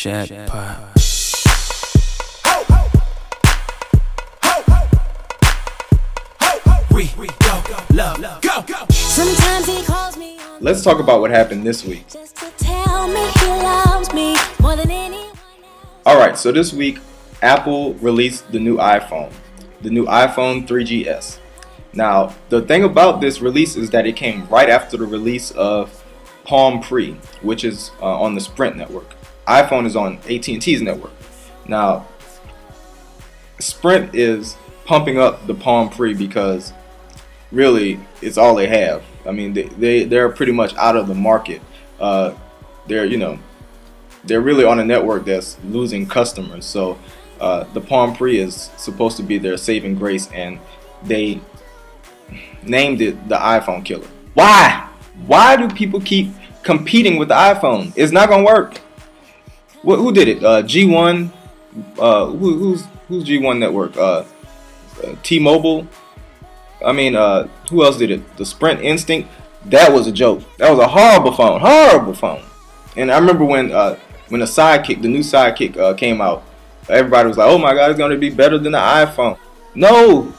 Jackpot. We go, love, go. Sometimes he calls me. Let's talk about what happened this week. Just to tell me he loves me more than anyone else. Alright, so this week Apple released the new iPhone 3GS. Now, the thing about this release is that it came right after the release of Palm Pre, which is on the Sprint network. iPhone is on AT&T's network. Now, Sprint is pumping up the Palm Pre because really it's all they have. I mean, they're pretty much out of the market. They're really on a network that's losing customers. So the Palm Pre is supposed to be their saving grace, and they named it the iPhone killer. Why? Why do people keep competing with the iPhone? It's not gonna work. Who did it? G1. Who's G1 network? T-Mobile. I mean, who else did it? The Sprint Instinct. That was a joke. That was a horrible phone. Horrible phone. And I remember when the Sidekick, the new Sidekick, came out. Everybody was like, "Oh my God, it's gonna be better than the iPhone." No.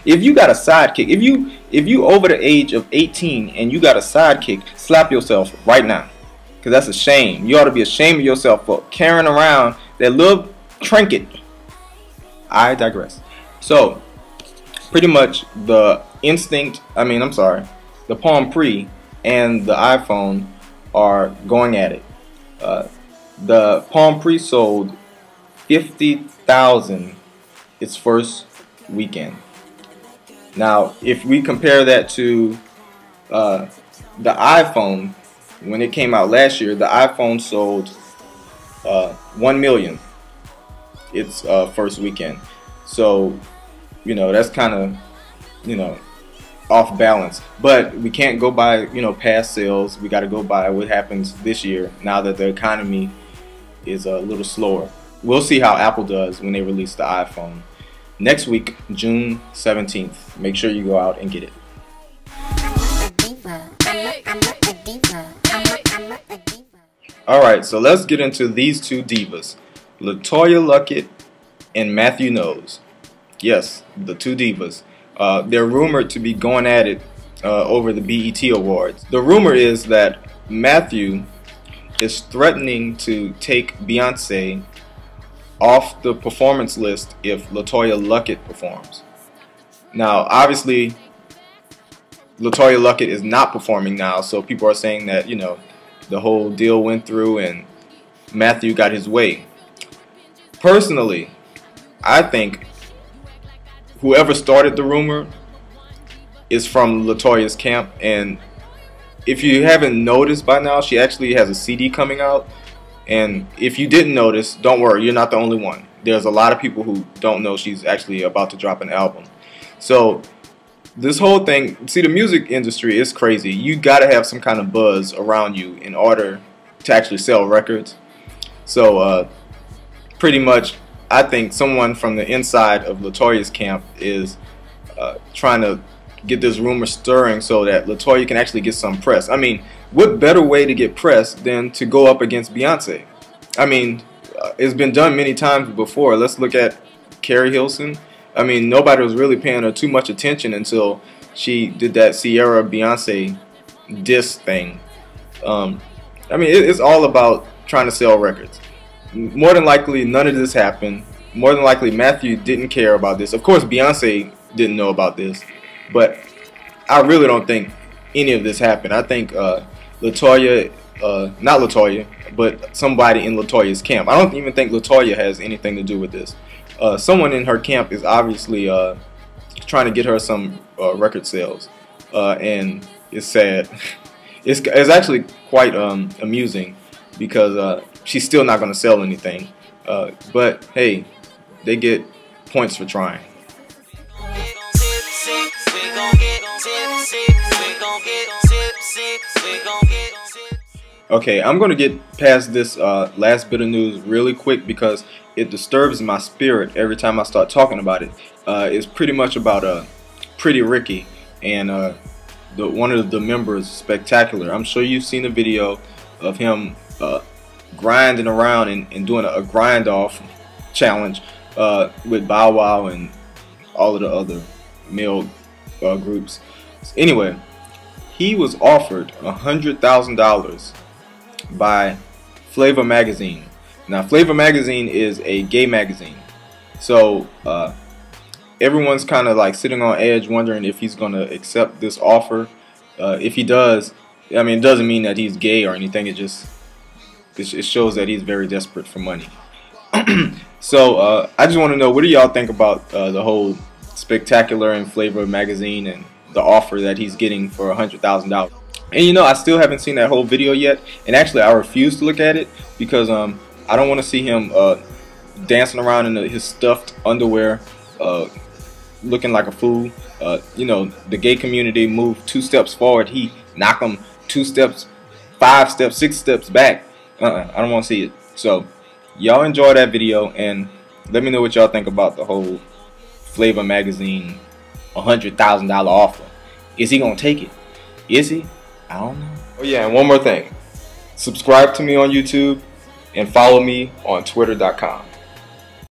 If you got a Sidekick, if you over the age of 18 and you got a Sidekick, slap yourself right now, because that's a shame. You ought to be ashamed of yourself for carrying around that little trinket. I digress. So, pretty much the the Palm Pre and the iPhone are going at it. The Palm Pre sold 50,000 its first weekend. Now, if we compare that to the iPhone, when it came out last year, the iPhone sold 1 million its first weekend. So, that's kind of, off balance. But we can't go by, past sales. We got to go by what happens this year, now that the economy is a little slower. We'll see how Apple does when they release the iPhone next week, June 17th. Make sure you go out and get it. Alright, so let's get into these two divas, LaToya Luckett and Matthew Knowles. Yes, the two divas. They're rumored to be going at it over the BET Awards. The rumor is that Matthew is threatening to take Beyonce off the performance list if LaToya Luckett performs. Now, obviously, LaToya Luckett is not performing now, so people are saying that, the whole deal went through and Matthew got his way. Personally, I think whoever started the rumor is from LaToya's camp, and if you haven't noticed by now, she actually has a CD coming out. And if you didn't notice, don't worry, you're not the only one. There's a lot of people who don't know she's actually about to drop an album. So this whole thing, see, the music industry is crazy. You gotta have some kind of buzz around you in order to actually sell records. So pretty much, I think someone from the inside of LaToya's camp is trying to get this rumor stirring so that LaToya can actually get some press. I mean, what better way to get press than to go up against Beyonce? I mean, it's been done many times before. Let's look at Carrie Hilson. I mean, nobody was really paying her too much attention until she did that Sierra Beyonce diss thing. I mean, it's all about trying to sell records. More than likely, none of this happened. More than likely, Matthew didn't care about this. Of course, Beyonce didn't know about this. But I really don't think any of this happened. I think LaToya, not LaToya, but somebody in LaToya's camp. I don't even think LaToya has anything to do with this. Someone in her camp is obviously trying to get her some record sales. And it's sad. It's actually quite amusing because she's still not going to sell anything. But hey, they get points for trying. Okay, I'm going to get past this last bit of news really quick because it disturbs my spirit every time I start talking about it. It's pretty much about Pretty Ricky and one of the members, Spectacular. I'm sure you've seen a video of him grinding around and doing a grind off challenge with Bow Wow and all of the other male groups. Anyway, he was offered $100,000 by Flavor Magazine. Now, Flavor Magazine is a gay magazine, so everyone's kind of like sitting on edge, wondering if he's going to accept this offer. If he does, I mean, it doesn't mean that he's gay or anything. It shows that he's very desperate for money. So I just want to know, what do y'all think about the whole spectacular in Flavor Magazine and the offer that he's getting for $100,000? And you know, I still haven't seen that whole video yet, and actually I refuse to look at it because I don't want to see him dancing around in his stuffed underwear, looking like a fool. You know, the gay community moved 2 steps forward, he knocked them 2 steps, 5 steps, 6 steps back. I don't want to see it. So y'all enjoy that video and let me know what y'all think about the whole Flavor Magazine $100,000 offer. Is he gonna take it? Is he? I don't know. Oh yeah, and one more thing. Subscribe to me on YouTube and follow me on Twitter.com.